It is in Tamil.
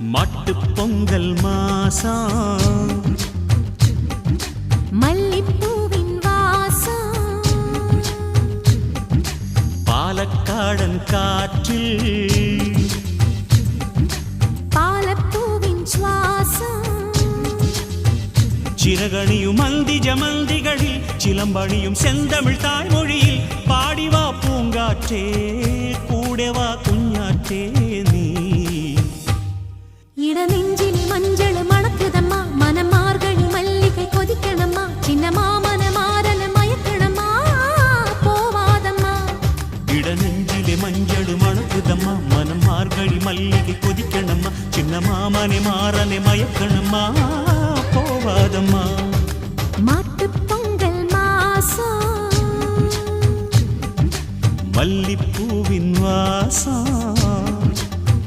மாட்டுப் பொங்கல் மாசம் மல்லிப்பூவின் வாசம் பாலக்காடன் காற்றில் பாலப்பூவின் சுவாசம் சிறகணியும் மந்தி ஜமந்திகளில் சிலம்பணியும் செந்தமிழ் தாய்மொழியில் பாடிவா பூங்காற்றே கூடவா குஞ்ஞாற்றே நீ இடநெஞ்சில் மஞ்சள் மணக்குதம்மா மனம் மார்கழி மல்லிகை கொதிக்கணம்மா சின்ன மாமன மாறன மயக்கணம்மா போவாதம்மா இடநெஞ்சிலே மஞ்சள் மணக்குதம்மா மனம் மார்கழி மல்லிகை கொதிக்கணம்மா சின்ன மாமனை மாறனை மயக்கணம்மா போவாதம்மா மாட்டுப் பொங்கல் மாசம் மல்லிப்பூவின் வாசம்